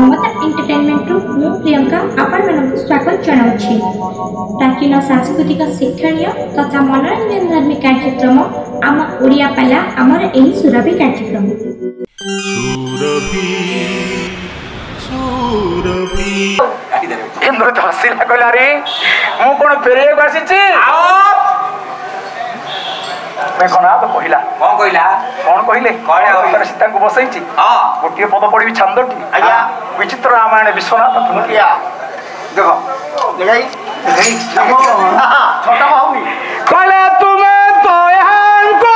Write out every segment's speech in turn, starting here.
ममता entertainment मु प्रियंका आपण मानक स्वागत जनाउछि। प्राचीन सांस्कृतिक शिक्षणीय तथा मनोरंजन धर्मी कार्यक्रम आम ओडिया पाला आमर एही सुरभि कार्यक्रम इंद्र तो हसिला कहला रे मु कोन फेरे आसीछि मैं कोना तो कहिला कौन कहला कौन कहिले कौन सीता को बसैछि गोटे पद पढ़ी छंदटी आज्ञा विचित्र रामायण विश्वनाथ तुमकिया देखो देखाई देखाई छोटा भाई कहले तुम्हें तो यांको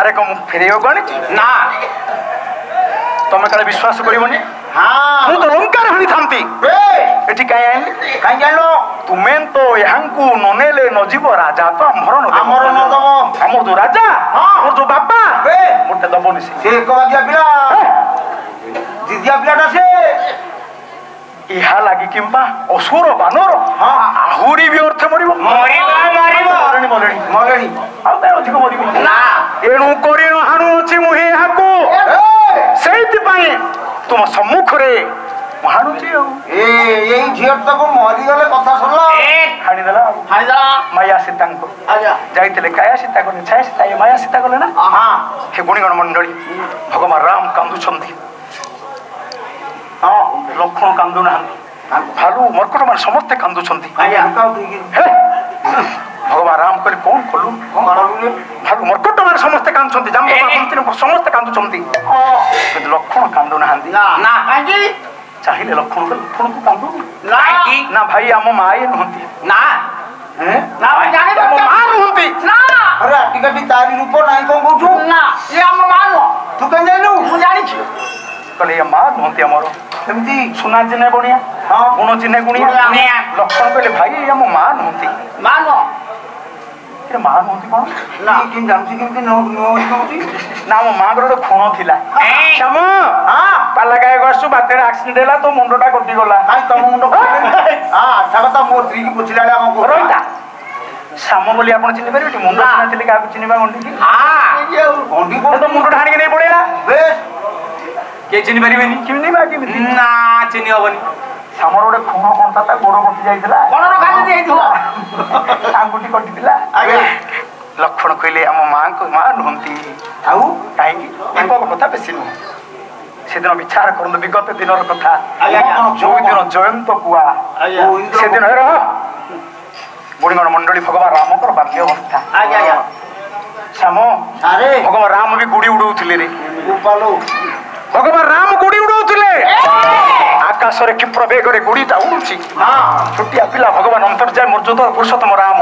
अरे कम फेरे गणी ना तुम कल विश्वास करबनी हाँ मु तो लंका हानि थांती एठी काई आइली काई जानो तुमे तो यहांकू ननेले न जीव राजा तो हमर न दबो हमर जो राजा हमर जो बापा मोटे दबोनी से को बागिया पिला दिदिया पिलाटा से इहा लागी किंबा असुर बानर आहुरी भी अर्थ मरिबो मरणी आ त अधिक मरिबो ना एणु करिण हानु अछि मुहे हाकू सेति पई तुम सम्मुख रे हानु छी ए झियर तक मरि गले कथा सुनला हानि दला माया सीता को आजा जाइतले काया सीता को छाया सीता ये माया सीता को ना हां हे गुणगण मंडली भगवान राम कांदु छंती हाँ लक्षण कांदु ना भालू मरकट मान समस्त कांदु छंती आया भगवान राम कहले कौन कलु भालू मरकट मान समस्त कांदु छंती जाम समस्त कांदु छंती किंतु लक्षण कांदु ना ना कांदी चाहिले लक्षण को कांदु ना ना भाई हम माई नहंती ना ना भाई जाने हम मां नहंती ना अरे टिकटी तारी रूप नाही कोन कहू ना ये हम मान तू कन जानू मु जानि छी कहले ये मां नहंती हमरो केमती सुना चिन्हे बनिया हां गुण चिन्हे गुणिया लक्षण कहले भाई हम मां नहंती मान रे मां नहंती कोन ना किन जानछि केमती नो कहूची ना मो मां गरो खूण थिला श्याम हां पाला गाय गसु बातेर एक्सीडेंट होला तो मुंडटा कटि गला हां तम मुंड हां सबता मोर स्त्री की पुछलाडा हम रोइता श्याम बोली आपण चिन्हि परबेटी मुंड चिन्हा थिले का चिन्हिबा गंडी की हां गंडी को तो मुंड ढाणी के नहीं पड़ेला बेस के चिन्हि परबेनी चिन्हिबा कि ना चिन्हि होबनी श्यामर गोटे खूण कोन ता गोड़ कटि जाइतला कोन रो काटी देइथो आंगुठी कटितला आगे लक्षण कहले हम मां को मां नहंती आउ काई की कथा बेसी नु सेदिन विचार करନ୍ତୁ विगत दिनर कथा जो दिन जयंत कुआ सेदिन बुढ़ीगण मंडली भगवान रामकर बाल्य अवस्था श्याम अरे भगवान राम भी गुड़ी उड़ौथिले रे गोपालो भगवान राम गुड़ी उड़ौथिले आकाश रे क्षिप्र बेगरे गुड़ीटा उड़ुची छोटिया पिला भगवान अंतर्जाय मर्यादा पुरुषोत्तम राम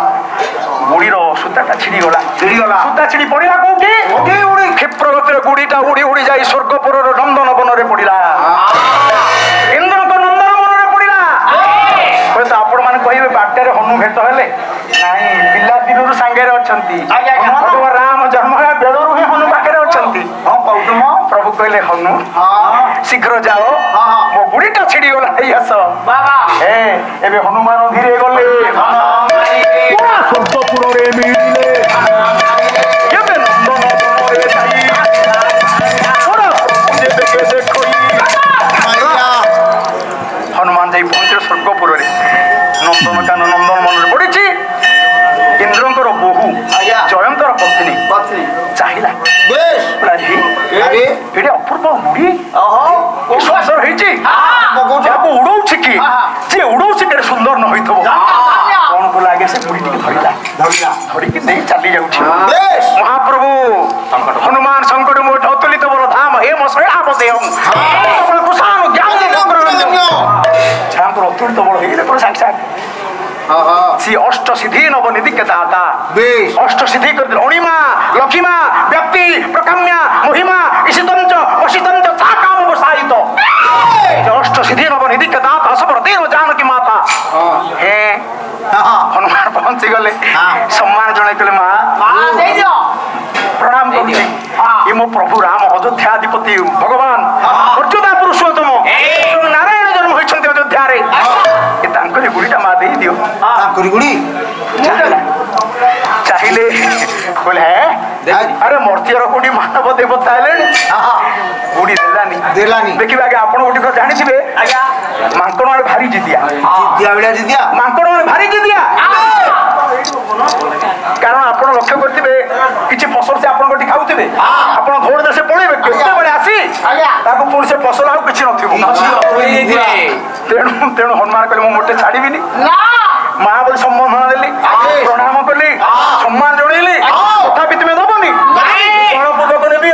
गुड़ीर सूताटा छिड़ी गला सूता छिड़ी पड़िला कोठी उड़ी क्षिप्र गतिर गुड़ीटा उड़ी उड़ी जाई स्वर्गपुरर नंदन वनरे पड़िला इंद्रक नंदन वनरे पड़िला तो आपण माने कहिबे बाटरे हनु भेट हेले नाही पिला दिनरु सांगेरे अछंती भगवान राम जन्म है बेडरु ही हनु पाखरे अछंती प्रभु कहले हनु शीघ्र जाओ मो गुड़ीटा छिड़ी गला हे हस बाबा ए एबे हनुमान धीरे गले पूरा स्वर्गपुर रे मिलिले एबे नंदन वनरे जाई पूरा जे देखे देखोई हनुमान जाई पहुंचे स्वर्गपुर रे नंदन कान नंदन मनरे पड़िछि इंद्रंकर बहु जयंतर पत्नी चाहिला अरे एडे अपूर्व मुड़ी सुंदर हेछि जाको उड़ौछि कि जे उड़ौछि केरे सुंदर न होइथबो कोन को लागे से मुड़ी टिके धरि कि नहीं चली जाउछि महाप्रभु हनुमान संकट मोट अतुलित बल धाम हे मसया बदे हम आपण कुसान ज्ञान छांकर अतुलित बल हेले पर साक्षात सी अष्ट सिद्धि नवनिधि के दाता अष्ट सिद्धि कर अणिमा लक्ष्मीमा व्यक्ति प्रकाम्या महिमा ईशितंच वशितंच सा काम वसायित अष्ट सिद्धि नवनिधि के दाता सब देव जानकी माता हे हनुमान पहुंची गले सम्मान जणे कले मां प्रणाम करूछी ये मो प्रभु राम अयोध्याधिपति भगवान मर्यादा पुरुषोत्तम नारायण जन्म होइछन्ते अयोध्या रे ए तांकरी गुड़ीटा मा देई दियो तांकरी गुड़ी चाहिए बोले अरे मूर्तिर कोटी मानव देवता हेले गुड़ी देलानी देखिए आगे आपण गोटी को जानि छिबे मांकड़ माने भारी जिदिया मांकड़ माने भारी जिदिया कारण आपण लक्ष्य करथिबे किछि फसल से आपण गोटी खाउथिबे आपण धोड़ देसे पळेबे केते बळे आसी ताको पुण से फसल आउ किछि नथिबो तेणु हनुमान कहले मो मोटे छाड़ीबिनी मां बोली सम्मान देली प्रणाम कली सम्मान जणैली तथापि तुमे दबनी कोन पदक नेबी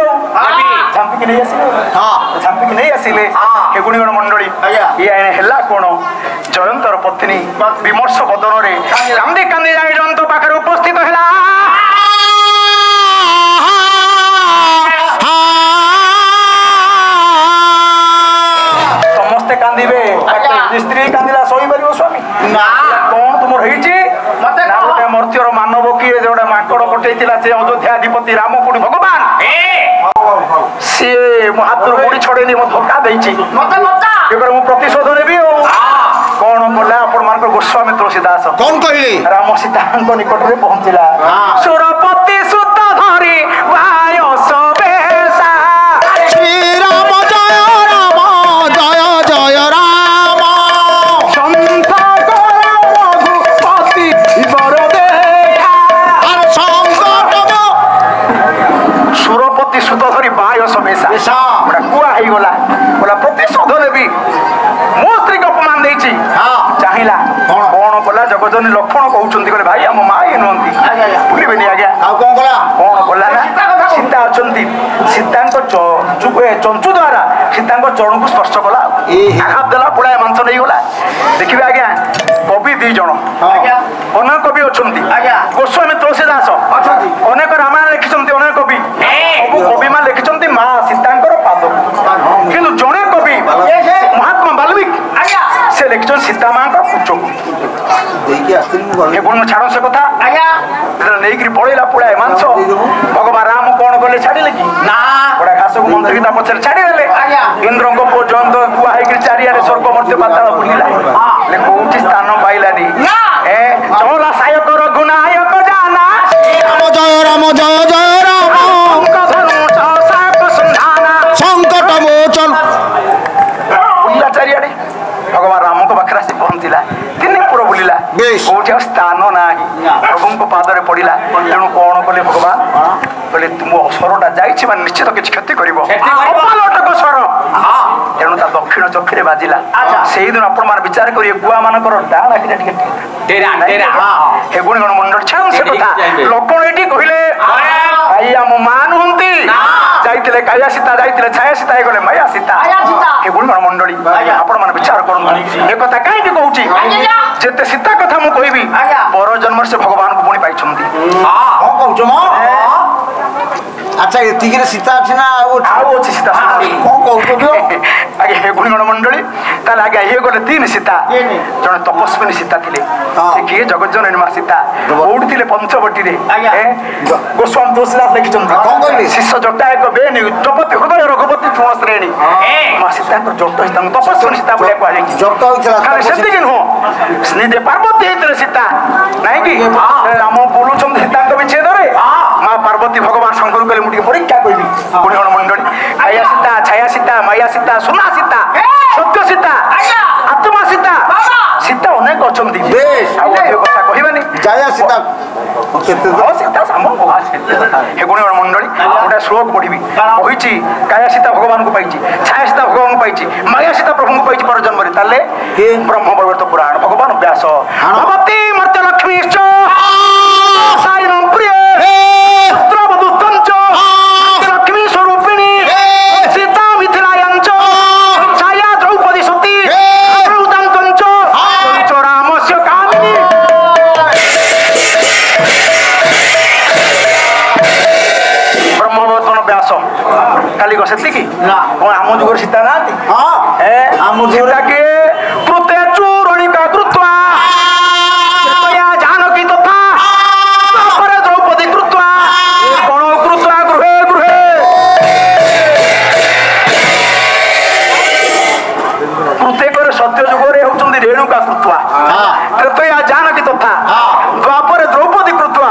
झांपी नहीं आसिले झांपी नहीं आसिले हे गुणीगण मंडली ये हेला कोन जयंतर पत्नी विमर्श बदन रे कांदी कांदी जाई जयंत पाखरे उपस्थित हेला समस्ते कांदीबे स्त्री कांदिला सही परिबो स्वामी ना कोन तुम रहिछि मते ना मूर्तिर मानव किए जोडा माकड़ पठैतिला से अयोध्याधिपति रामपुरी भगवान से महात्मा मुड़ी छड़ेली मो धोखा देछि मते मता एबर मो प्रतिशोध नेबी कोन बोला आपण मान को गोस्वामी तुलसीदास कोन कहिली राम सीताଙ୍କ निकट रे पहुंचिला सुरपति सुत धरि वाय सबेसा श्री राम जय राम संत रघुपति बर देखा अरे संकट सुरपति सुत धरि वाय सबेसा बड़ा कुआ हेई गला बोला प्रतिशोध नेबी मो स्त्री को अपमान देछि चाहिला कोन बोला जगजनी लक्षण कहउचंती कहले भाई हम माई नहंती भूलिबेनी आज्ञा आ कोन गला कोन बोला ना सीता अछंती सीतांको चंचु द्वारा सीतांको चरण को स्पर्श कला आघात देला पुड़ा मांस नहीं गला देखिबे आज्ञा कवि दी जण अनेक कवि अछंती गोस्वामी तुलसीदास अनेक रामायण लिखिचंती अनेक कवि सब कवि मा लिखिचंती मां सीतांकर पाद किंतु जणे कवि महात्मा वाल्मीकि से लिखिचन सीता मां का पुच्छो देखि आस्त्री मु गले एबन छाड़ से कथा नहीं पड़ेला पुड़ा मांस भगवान राम कौन कले छाड़े कि ना पुड़ा घास को मंत्री पचर छाड़ीदे इंद्र को पो जयंत कुआ है चारिया स्वर्ग मर्त्य पाताल बुलिला कौटी स्थान पाइलानी चला सायक रघुनायक जाना राम जय राम संकट मोचन बुलिला चारिया भगवान राम को पाखे आसी पहुंचला तीन पुर बुलिला कौटी स्थान ना प्रभु को पादरे पड़ा तेणु कौन कले भगवान कहले तुम स्वरटा जाइए निश्चित किसी क्षति कर स्वर तेणु ता दक्षिण चक्षुरे बाजिला से दिन आपण मान विचार करिए गुआ मानकर डाण आखिटा टिके तेरा तेरा हे गुणगण मंडल छाऊ से कथा लोकण एठी कहिले आइया मो मान हुंती जाइतिले काया सीता जाइतिले छाया सीता गले माया सीता हे गुणगण मंडली आपण मान विचार करन ए कथा काई के कहूची जेते सीता कथा मु कहबी पर जन्म से भगवान को पुणी पाई छंती हां कहू मो अच्छा एतिक सीता अच्छी ना आउ अच्छी सीता कौन कहू आगे हे गुणगण मंडली ताले आगे ये गले तीन सीता जने तपस्विनी सीता थिले से किए जगज्जननी मा सीता ओडी थिले पंचवटी रे गोस्वामी तुलसीदास लिखिछन कौन कहली शिष्य जटा एक बेनी उच्चपति हृदय रघुपति पूर्ण श्रेणी मा सीता को जट हितन तपस्विनी सीता बोले को आले जट होइछला खाली सेति दिन हो स्निदे पार्वती हितले सीता नाही कि राम बोलुछन सीता को विच्छेद रे मां पार्वती भगवान शंकर को मुटी परीक्षा करबी गुणगण मंडली छाया सीता माया सीता सुना सीता सत्य सीता आत्मा सीता सीता अनेक अछंती बेश आ कथा कहबानी जाया सीता केते सीता साम हे गुणगण मंडली गोटे श्लोक पढ़ी कही काया सीता भगवान को पाई छाया सीता भगवान को पाई माया सीता प्रभु को पाई पर जन्म ताले ब्रह्म वैवर्त पुराण भगवान व्यास भगवती मर्त्य लक्ष्मी साईराम प्रिय लक्ष्मी स्वरूपिणी सीता मिथिलायंच छाया द्रौपदी सती रामस्य कामिनी ब्रह्मवर्तन व्यास काली गसेतली कि आम जुगर सीता ना आम जुगरा के कृते चूरणिका कृत्वा जानकी तथा द्रौपदी कृत्वा गण कृत्वा गृहे गृहे प्रत्येक सत्य जुगरे होउछन्ति रेणुका कृत्वा त्रेतया जानकी तथा द्वापर द्रौपदी कृत्वा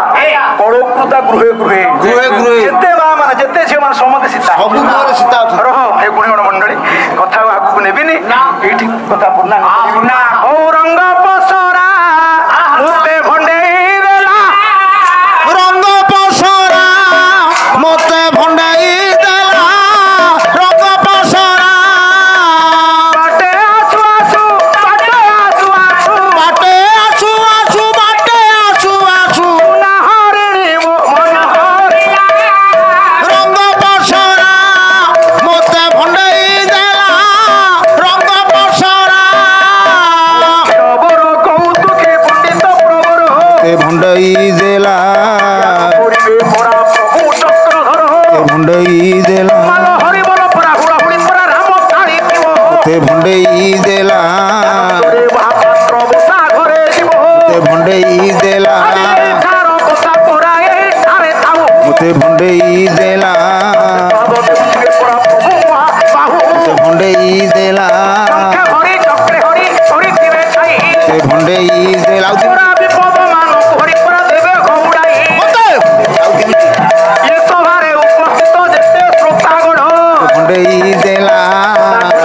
कळकृता गृहे गृहे गृहे गृहे जेते बा माने जेते छे माने समते सीता सब गुरे सीता रह हे गुणगण मंडली कथा आगु नेबिनी एठी कथा पूर्णा औरंग पसरा मुते भंडेई देला रंग पसरा मते भंडाई देला रंग पसरा बाटे आसु आसु बाटे आसु आसु बाटे आसु आसु बाटे आसु आसु ना हरिणी मन हरिला रंग पसरा मते भंडाई देला रंग पसरा प्रबर कौतुके पंडित प्रबर ते भंडाई देला पूर्वे परा प्रभु चक्रधर भंडाई देला माल हरि बोल परा हुड़ा हुड़ी परा राम काली दिव ते भंडाई देला रे महापात्र बसा घरे जीव ते भंडाई देला कार बसा परा ए तारे ताऊ मते भंडाई देला पूर्वे परा प्रभु बाहु ते भंडाई देला हरि चक्रे हरि हरि दिवे छाई ते भंडाई देला पूरा विपद मान हरि परा देवे घौड़ाई ये सभारे उपस्थित जेते श्रोतागण भंडाई देला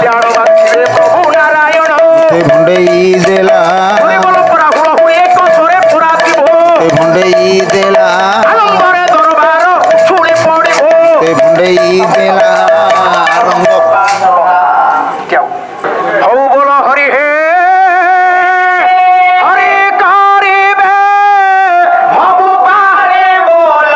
जानो बाकी प्रभु नारायण ते भंडाई देला हरि बोल परा हुड़ा हुड़ी एक स्वरे पुरा दिव ते भंडाई देला आलम्बरे दरबार छुड़ी पड़िव ते भंडाई देला रंग क्या हौ बोल हरि हे हरि करिबे भबु पारे बोल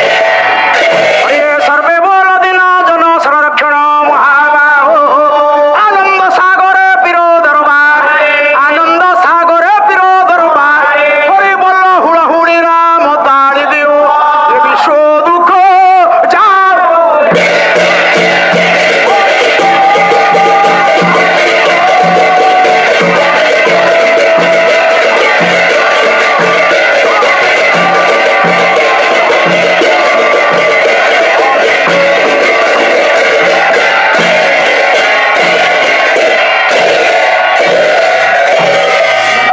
हरि सर्वे बोल दिन जन संरक्षण महाबाहो आनंद सागर पिरो दरबार आनंद सागर पिरो दरबार हरि बोल हुड़ा हुड़ी राम ताड़ी दियो ये विश्व दुख जाओ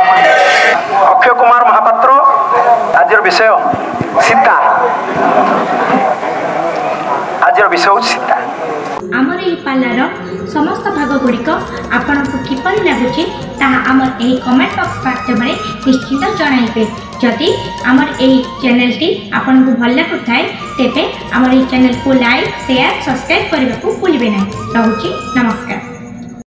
अक्षय कुमार महापात्र आज विषय सीता ମଣିଷ ହେଉଛି ସୀତା। ଆମର ଏହି ପାଲାର ସମସ୍ତ ଭାଗ ଗୁଡ଼ିକ ଆପଣଙ୍କୁ କିପରି ଲାଗୁଛି ତାହା ଆମର ଏହି କମେଣ୍ଟ ବକ୍ସ ମାଧ୍ୟମରେ ନିଶ୍ଚିତ ଜଣାଇବେ। ଯଦି ଆମର ଏହି ଚ୍ୟାନେଲଟି ଆପଣଙ୍କୁ ଭଲ ଲାଗୁଥାଏ ତେବେ ଆମର ଏହି ଚ୍ୟାନେଲକୁ ଲାଇକ୍ ସେୟାର ସବସ୍କ୍ରାଇବ୍ କରିବାକୁ ଭୁଲିବେ ନାହିଁ। ରହୁଛି ନମସ୍କାର।